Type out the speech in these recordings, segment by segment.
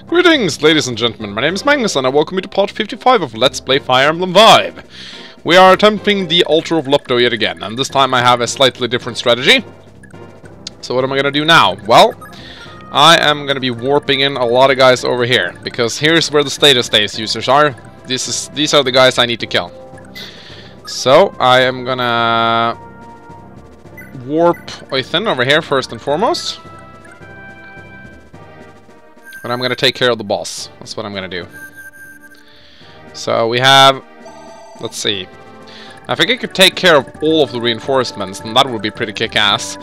Greetings, ladies and gentlemen, my name is Magnus and I welcome you to part 55 of Let's Play Fire Emblem 5. We are attempting the Altar of Lopto yet again, and this time I have a slightly different strategy. So what am I going to do now? Well, I am going to be warping in a lot of guys over here, because here's where the status days users are. These are the guys I need to kill. So, I am going to warp Oithin over here first and foremost. And I'm going to take care of the boss. That's what I'm going to do. So we have... Let's see. I think I could take care of all of the reinforcements, and that would be pretty kick-ass.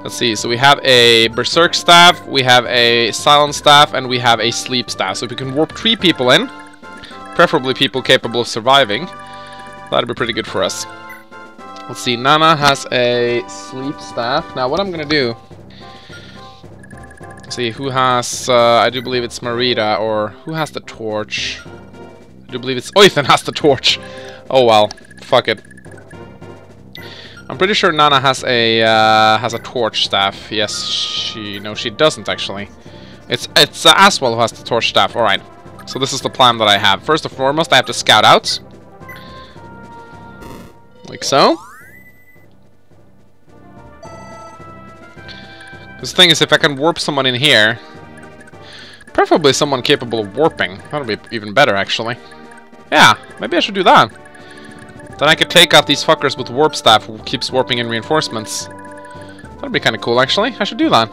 Let's see. So we have a Berserk Staff, we have a Silent Staff, and we have a Sleep Staff. So if we can warp 3 people in, preferably people capable of surviving, that'd be pretty good for us. Let's see. Nana has a Sleep Staff. Now what I'm going to do... See, who has, I do believe it's Marita, or who has the torch? I do believe it's Oithin has the torch. Oh well, fuck it. I'm pretty sure Nana has a torch staff. Yes, no, she doesn't actually. It's Aswell who has the torch staff. All right. So this is the plan that I have. First and foremost, I have to scout out, like so. Because the thing is, if I can warp someone in here, preferably someone capable of warping, that would be even better, actually. Yeah, maybe I should do that. Then I could take out these fuckers with warp staff who keeps warping in reinforcements. That'd be kind of cool, actually. I should do that.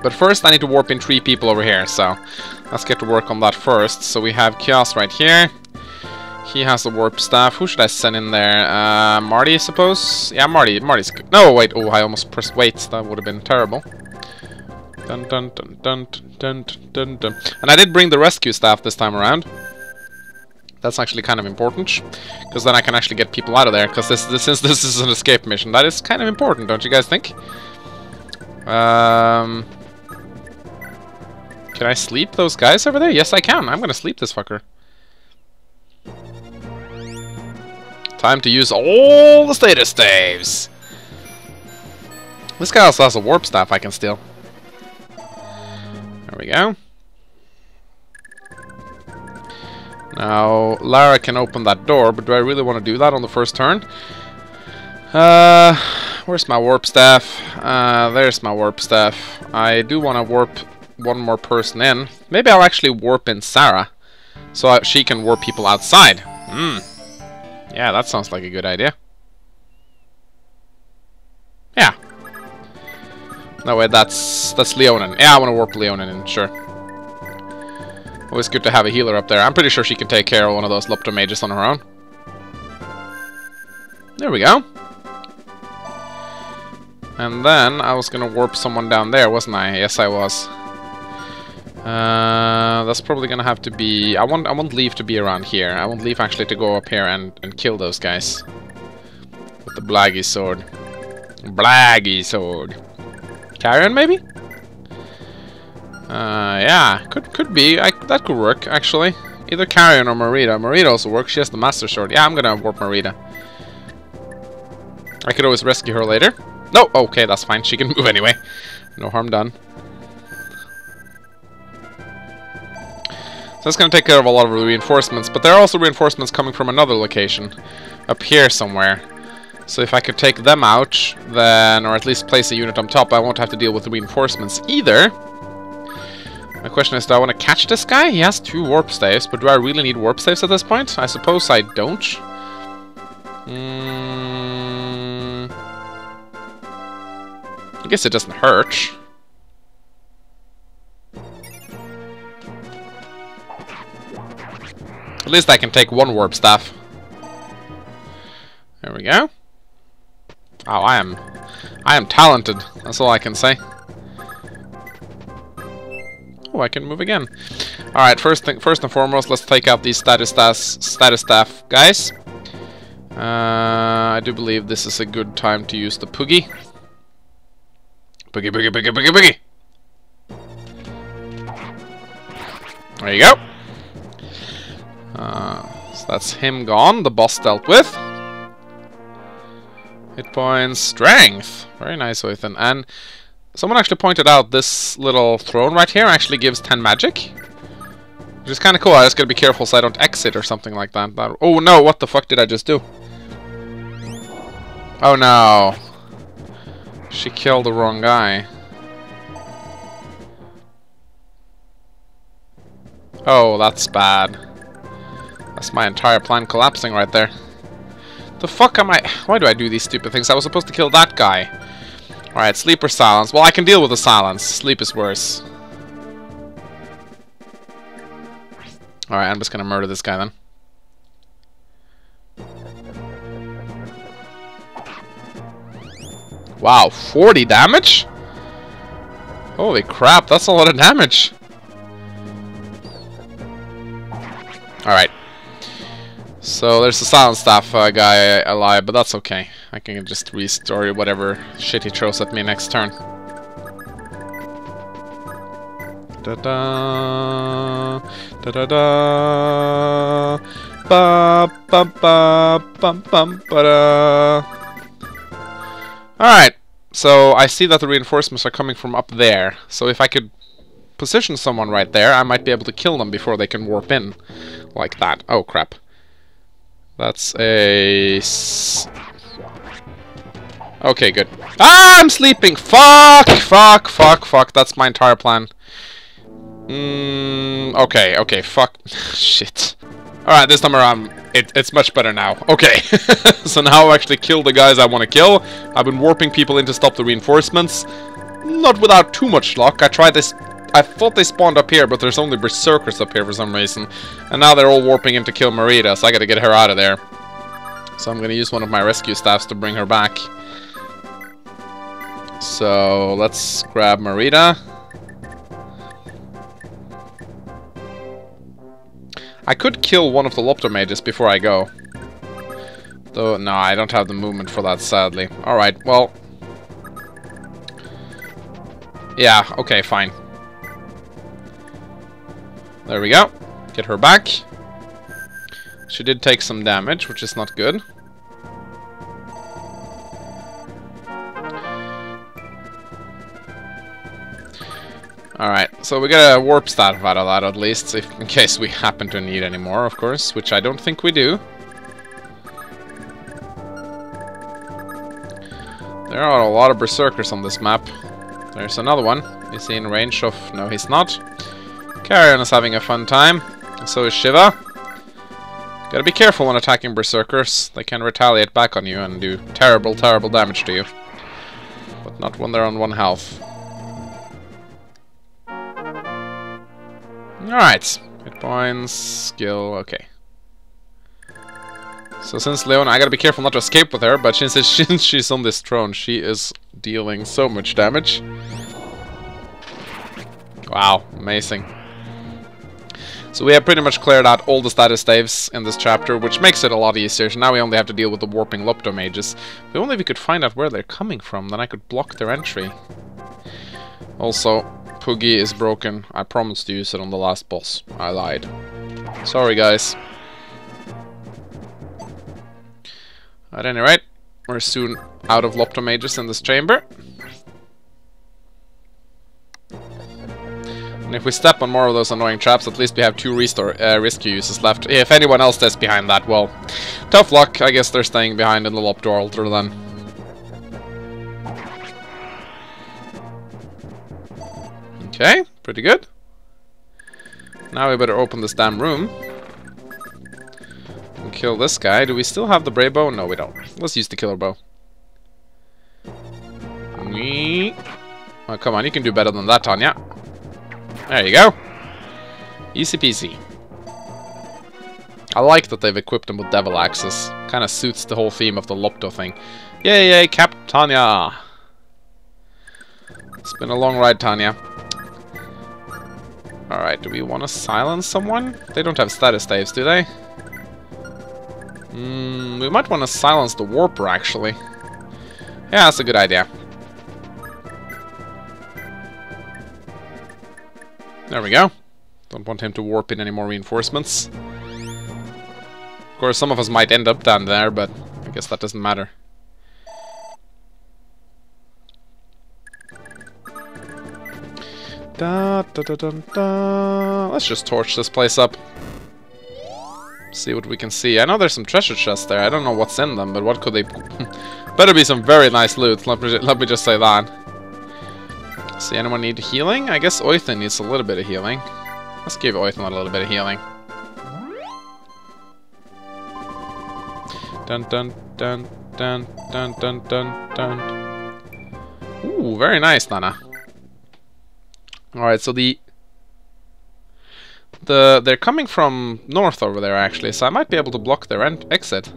But first, I need to warp in 3 people over here, so let's get to work on that first. So we have Kios right here. He has the warp staff. Who should I send in there? Marty, I suppose? Yeah, Marty's good. No, wait. Oh, I almost pressed wait. That would have been terrible. Dun dun dun dun dun dun dun. And I did bring the rescue staff this time around. That's actually kind of important, because then I can actually get people out of there. Because since this is an escape mission, that is kind of important, don't you guys think? Can I sleep those guys over there? Yes, I can. I'm gonna sleep this fucker. Time to use all the status staves. This guy also has a warp staff I can steal. There we go. Now, Lara can open that door, but do I really want to do that on the first turn? Where's my warp staff? There's my warp staff. I do want to warp one more person in. Maybe I'll actually warp in Sarah, so she can warp people outside. Yeah, that sounds like a good idea. Yeah. No, wait, that's Leonin. Yeah, I want to warp Leonin in, sure. Always good to have a healer up there. I'm pretty sure she can take care of one of those Lopto mages on her own. There we go. And then I was gonna warp someone down there, wasn't I? Yes, I was. That's probably gonna have to be... I want Leaf to be around here. I want Leaf actually to go up here and kill those guys. With the Blaggy sword. Blaggy sword. Carrion, maybe? Yeah, could be. That could work, actually. Either Carrion or Marita. Marita also works. She has the Master Sword. Yeah, I'm gonna warp Marita. I could always rescue her later. No, okay, that's fine. She can move anyway. No harm done. So that's going to take care of a lot of the reinforcements, but there are also reinforcements coming from another location, up here somewhere. So if I could take them out, then, or at least place a unit on top, I won't have to deal with the reinforcements either. My question is, do I want to catch this guy? He has 2 warp staves, but do I really need warp staves at this point? I suppose I don't. I guess it doesn't hurt. At least I can take 1 warp staff. There we go. Oh, I am talented. That's all I can say. Oh, I can move again. All right, first and foremost, let's take out these status staff guys. I do believe this is a good time to use the Poogie. Poogie, Poogie, Poogie, Poogie, Poogie. There you go. So that's him gone. The boss dealt with. Hit points, strength. Very nice, Oithin. And Someone actually pointed out this little throne right here actually gives 10 magic. Which is kind of cool. I just gotta be careful so I don't exit or something like that. Oh no, what the fuck did I just do? Oh no. She killed the wrong guy. Oh, that's bad. That's my entire plan collapsing right there. The fuck am I... Why do I do these stupid things? I was supposed to kill that guy. Alright, sleep or silence. Well, I can deal with the silence. Sleep is worse. Alright, I'm just gonna murder this guy then. Wow, 40 damage? Holy crap, that's a lot of damage. Alright. So there's the silent staff guy alive, but that's okay. I can just restore whatever shit he throws at me next turn. Da-da, da-da-da, ba-bum-bum-bum-ba-da. Alright, so I see that the reinforcements are coming from up there. So if I could position someone right there, I might be able to kill them before they can warp in. Like that. Oh, crap. That's a... Okay, good. Ah, I'm sleeping! Fuck! Fuck, fuck, fuck. That's my entire plan. Okay, okay, fuck. Shit. Alright, this time around, it's much better now. Okay. So now I actually kill the guys I want to kill. I've been warping people in to stop the reinforcements. Not without too much luck. I tried this... I thought they spawned up here, but there's only berserkers up here for some reason. And now they're all warping in to kill Marita, so I gotta get her out of there. So I'm gonna use one of my rescue staffs to bring her back. So, let's grab Marita. I could kill one of the Lopto mages before I go. Though, no, I don't have the movement for that, sadly. Alright, well... Yeah, okay, fine. There we go. Get her back. She did take some damage, which is not good. Alright, so we get a warp staff out of that at least, if, in case we happen to need any more, of course, which I don't think we do. There are a lot of berserkers on this map. There's another one. Is he in range of... No, he's not. Carrion is having a fun time. And so is Shiva. Gotta be careful when attacking berserkers. They can retaliate back on you and do terrible, terrible damage to you. But not when they're on 1 health. Alright. Hit points, skill, okay. So since Leona, I gotta be careful not to escape with her, but since she's on this throne, she is dealing so much damage. Wow, amazing. So we have pretty much cleared out all the status saves in this chapter, which makes it a lot easier. So now we only have to deal with the warping Lopto mages. If only we could find out where they're coming from, then I could block their entry. Also, Poogie is broken. I promised to use it on the last boss. I lied. Sorry, guys. At any rate, we're soon out of Lopto mages in this chamber. And if we step on more of those annoying traps, at least we have 2 rescue uses left. If anyone else stays behind that, well, tough luck. I guess they're staying behind in the Lopto altar then. Okay, pretty good. Now we better open this damn room. And kill this guy. Do we still have the Brave Bow? No, we don't. Let's use the Killer Bow. Oh, come on, you can do better than that, Tanya. There you go. Easy peasy. I like that they've equipped him with Devil Axes. Kind of suits the whole theme of the Lopto thing. Yay, yay, Cap Tanya. It's been a long ride, Tanya. Alright, do we want to silence someone? They don't have status saves, do they? We might want to silence the Warper, actually. Yeah, that's a good idea. There we go. Don't want him to warp in any more reinforcements. Of course, some of us might end up down there, but I guess that doesn't matter. Da, da, da, da, da. Let's just torch this place up. See what we can see. I know there's some treasure chests there. I don't know what's in them, but what could they... Better be some very nice loot. Let me just say that. See, anyone need healing? I guess Oithin needs a little bit of healing. Let's give Oithin a little bit of healing. Dun dun dun dun dun dun dun dun. Ooh, very nice, Nana. Alright, so they're coming from north over there, actually, so I might be able to block their exit.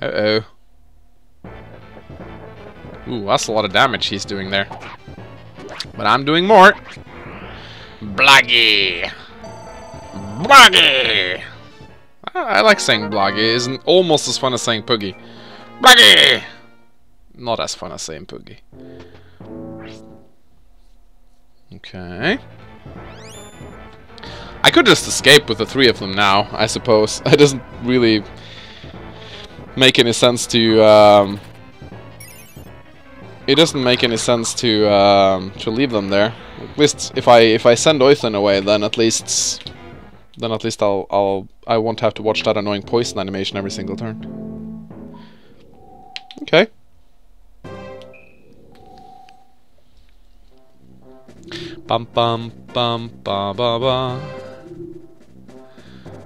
Uh-oh. Ooh, that's a lot of damage he's doing there. But I'm doing more. Bloggy! Bloggy! I like saying Bloggy. It's almost as fun as saying Puggy. Bloggy! Not as fun as saying Puggy. Okay. I could just escape with the three of them now, I suppose. It doesn't really make any sense to... It doesn't make any sense to leave them there. At least if I send Oithin away, then at least I won't have to watch that annoying poison animation every single turn. Okay. Bum bum bum ba ba ba.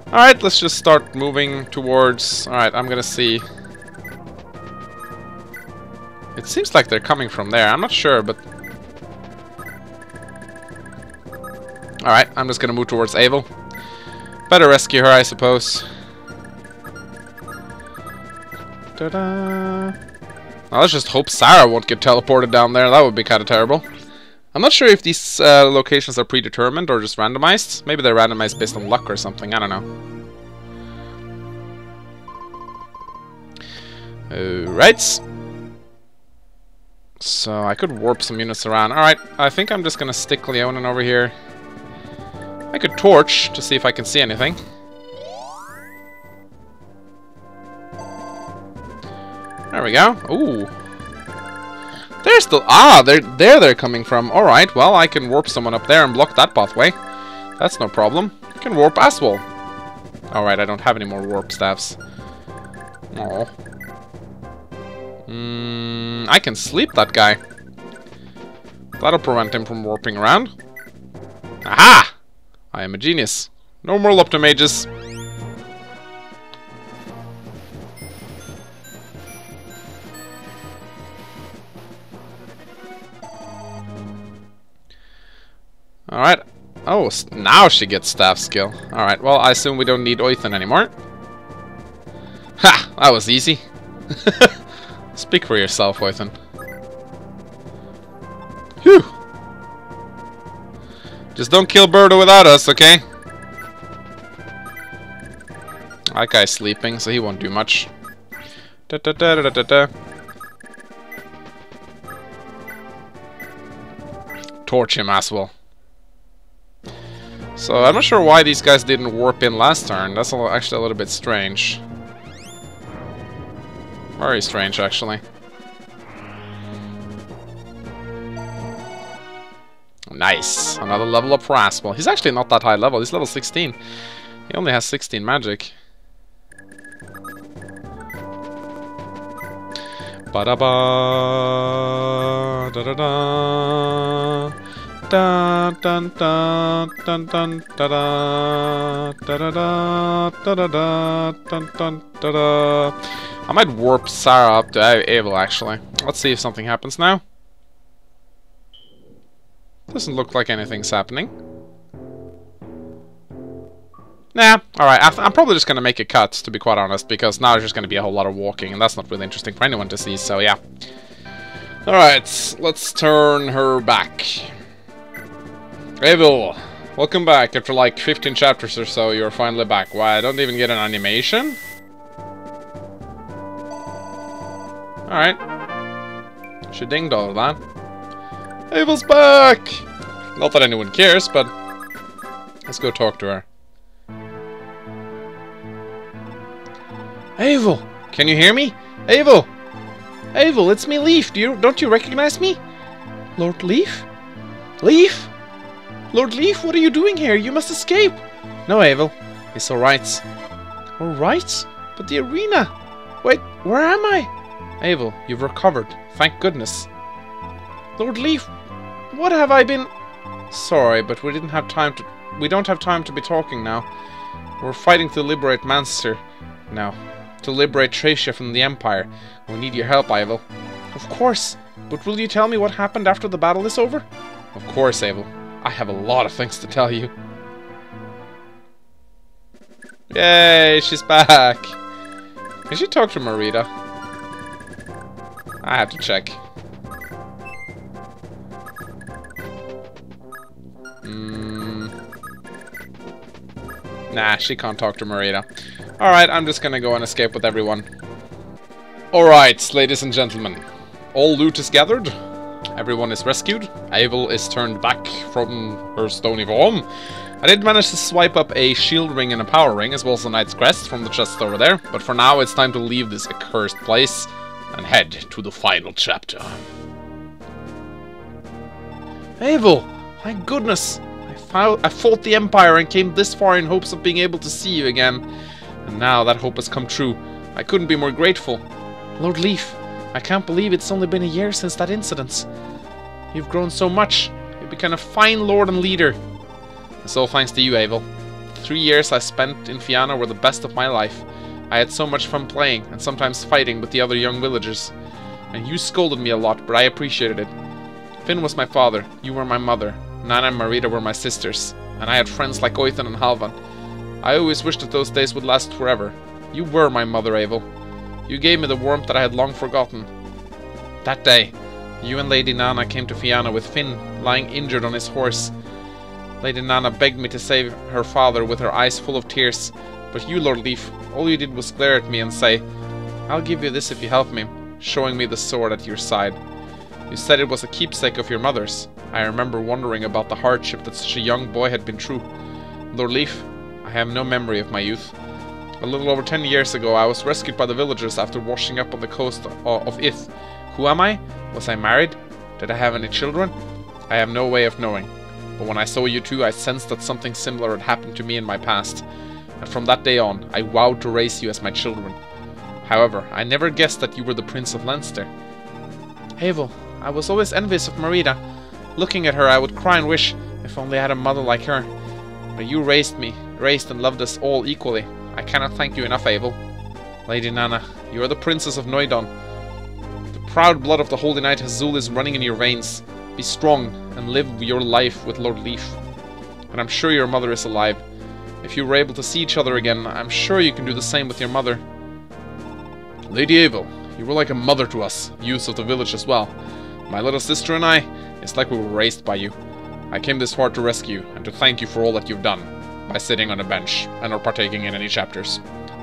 Alright, let's just start moving towards... Alright, I'm gonna see... It seems like they're coming from there. I'm not sure, but... Alright, I'm just gonna move towards Abel. Better rescue her, I suppose. Ta-da! Now, let's just hope Sarah won't get teleported down there. That would be kind of terrible. I'm not sure if these locations are predetermined or just randomized. Maybe they're randomized based on luck or something. I don't know. Alright. So I could warp some units around. Alright, I think I'm just gonna stick Leonin over here. I could torch to see if I can see anything. There we go. Ooh. They're still... Ah, they're coming from. Alright, well, I can warp someone up there and block that pathway. That's no problem. I can warp as well. Alright, I don't have any more warp staffs. Oh. I can sleep that guy. That'll prevent him from warping around. Aha! I am a genius. No more Lopto mages. Alright. Oh, now she gets staff skill. Alright, well, I assume we don't need Oithin anymore. Ha! That was easy. Speak for yourself, Oithin. Phew! Just don't kill Birdo without us, okay? That guy's sleeping, so he won't do much. Da da da da da da. Torch him as well. So, I'm not sure why these guys didn't warp in last turn. That's actually a little bit strange. Very strange, actually. Nice. Another level up for Aspel. He's actually not that high level. He's level 16. He only has 16 magic. Ba-da-ba, da-da-da. Dun dun dun dun dun da da da da da da dun dun da da. I might warp Sarah up to Abel, actually. Let's see if something happens now. Doesn't look like anything's happening. Nah, alright, I'm probably just gonna make a cut, to be quite honest, because now there's just gonna be a whole lot of walking, and that's not really interesting for anyone to see, so yeah. Alright, let's turn her back. Abel, welcome back. After like 15 chapters or so, you're finally back. Why, I don't even get an animation? Alright. She dinged all of that. Abel's back! Not that anyone cares, but let's go talk to her. Abel! Can you hear me? Abel! Abel, it's me, Leaf. Don't you recognize me? Lord Leaf? Leaf? Lord Leaf, what are you doing here? You must escape! No, Abel. It's alright. Alright? But the arena... Wait, where am I? Abel, you've recovered. Thank goodness. Lord Leaf, what have I been... Sorry, but we don't have time to be talking now. We're fighting to liberate Manchester now. To liberate Thracia from the Empire. We need your help, Abel. Of course. But will you tell me what happened after the battle is over? Of course, Abel. I have a lot of things to tell you. Yay, she's back. Can she talk to Marita? I have to check. Nah, she can't talk to Marita. Alright, I'm just gonna go and escape with everyone. Alright, ladies and gentlemen. All loot is gathered. Everyone is rescued. Abel is turned back from her stony form. I did manage to swipe up a shield ring and a power ring, as well as a knight's crest from the chest over there. But for now, it's time to leave this accursed place and head to the final chapter. Abel! My goodness! I fought the Empire and came this far in hopes of being able to see you again. And now that hope has come true. I couldn't be more grateful. Lord Leaf, I can't believe it's only been a year since that incident. You've grown so much. You've become a fine lord and leader. It's all thanks to you, Abel. The 3 years I spent in Fianna were the best of my life. I had so much fun playing, and sometimes fighting with the other young villagers. And you scolded me a lot, but I appreciated it. Finn was my father, you were my mother, Nana and Marita were my sisters, and I had friends like Oithan and Halvan. I always wished that those days would last forever. You were my mother, Abel. You gave me the warmth that I had long forgotten. That day, you and Lady Nana came to Fianna with Finn lying injured on his horse. Lady Nana begged me to save her father with her eyes full of tears, but you, Lord Leaf, all you did was glare at me and say, "I'll give you this if you help me," showing me the sword at your side. You said it was a keepsake of your mother's. I remember wondering about the hardship that such a young boy had been through. Lord Leaf, I have no memory of my youth. A little over 10 years ago, I was rescued by the villagers after washing up on the coast of Ith. Who am I? Was I married? Did I have any children? I have no way of knowing. But when I saw you two, I sensed that something similar had happened to me in my past. And from that day on, I vowed to raise you as my children. However, I never guessed that you were the Prince of Leinster. Abel, I was always envious of Marita. Looking at her, I would cry and wish, if only I had a mother like her. But you raised and loved us all equally. I cannot thank you enough, Abel. Lady Nana, you are the Princess of Noidon. The proud blood of the Holy Knight Hazul is running in your veins. Be strong and live your life with Lord Leaf. And I'm sure your mother is alive. If you were able to see each other again, I'm sure you can do the same with your mother. Lady Abel, you were like a mother to us, youths of the village as well. My little sister and I, it's like we were raised by you. I came this far to rescue you and to thank you for all that you've done, by sitting on a bench and not partaking in any chapters.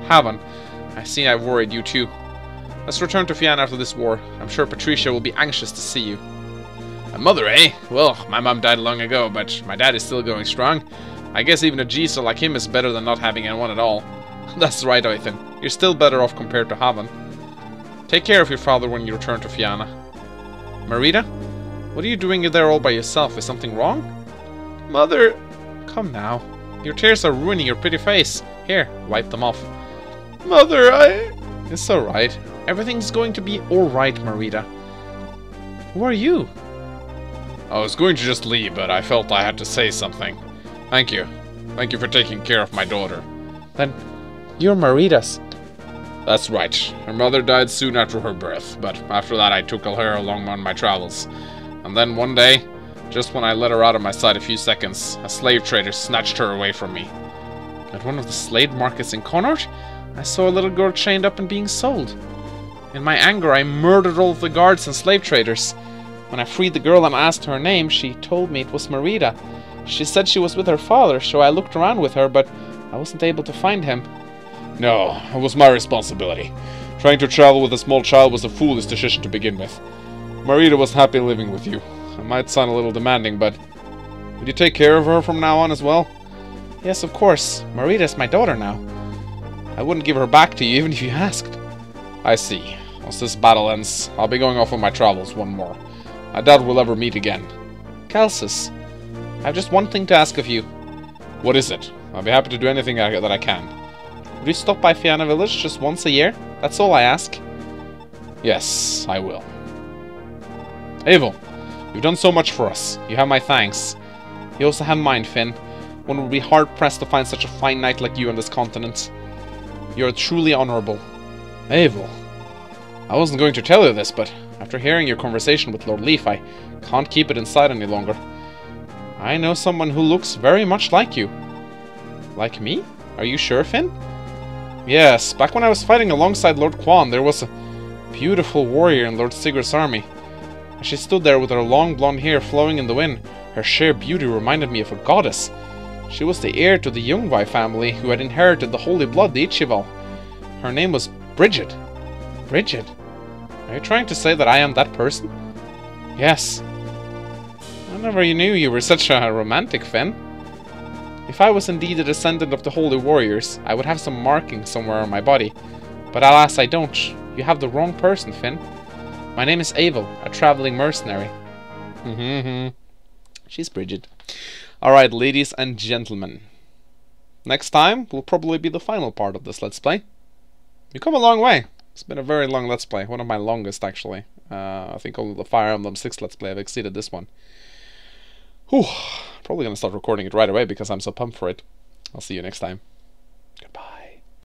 Haven, I see I've worried you too. Let's return to Fianna after this war. I'm sure Patricia will be anxious to see you. A mother, eh? Well, my mom died long ago, but my dad is still going strong. I guess even a geezer like him is better than not having anyone at all. That's right, Oithan. You're still better off compared to Haven. Take care of your father when you return to Fianna. Marita? What are you doing there all by yourself? Is something wrong? Mother... Come now. Your tears are ruining your pretty face. Here, wipe them off. Mother, It's alright. Everything's going to be alright, Marita. Who are you? I was going to just leave, but I felt I had to say something. Thank you. Thank you for taking care of my daughter. Then, you're Marita's. That's right. Her mother died soon after her birth, but after that I took her along on my travels. And then one day, just when I let her out of my sight a few seconds, a slave trader snatched her away from me. At one of the slave markets in Connaught, I saw a little girl chained up and being sold. In my anger, I murdered all of the guards and slave traders. When I freed the girl and asked her name, she told me it was Marita. She said she was with her father, so I looked around with her, but I wasn't able to find him. No, it was my responsibility. Trying to travel with a small child was a foolish decision to begin with. Marita was happy living with you. I might sound a little demanding, but... Would you take care of her from now on as well? Yes, of course. Marita's my daughter now. I wouldn't give her back to you even if you asked. I see. Once this battle ends, I'll be going off on my travels one more. I doubt we'll ever meet again. Calcis, I have just one thing to ask of you. What is it? I'll be happy to do anything that I can. Would you stop by Fianna Village just once a year? That's all I ask. Yes, I will. Abel, you've done so much for us. You have my thanks. You also have mine, Finn. One would be hard-pressed to find such a fine knight like you on this continent. You are truly honorable. Abel, I wasn't going to tell you this, but after hearing your conversation with Lord Leaf, I can't keep it inside any longer. I know someone who looks very much like you. Like me? Are you sure, Finn? Yes, back when I was fighting alongside Lord Quan, there was a beautiful warrior in Lord Sigurd's army. As she stood there with her long blonde hair flowing in the wind, her sheer beauty reminded me of a goddess. She was the heir to the Jungvai family, who had inherited the holy blood, the Ichival. Her name was Bridget. Bridget? Are you trying to say that I am that person? Yes. I never knew you were such a romantic, Finn. If I was indeed a descendant of the holy warriors, I would have some marking somewhere on my body. But alas, I don't. You have the wrong person, Finn. My name is Abel, a traveling mercenary. She's Bridget. Alright, ladies and gentlemen. Next time will probably be the final part of this Let's Play. We've come a long way. It's been a very long Let's Play. One of my longest, actually. I think only the Fire Emblem 6 Let's Play have exceeded this one. Whew. Probably gonna start recording it right away because I'm so pumped for it. I'll see you next time. Goodbye.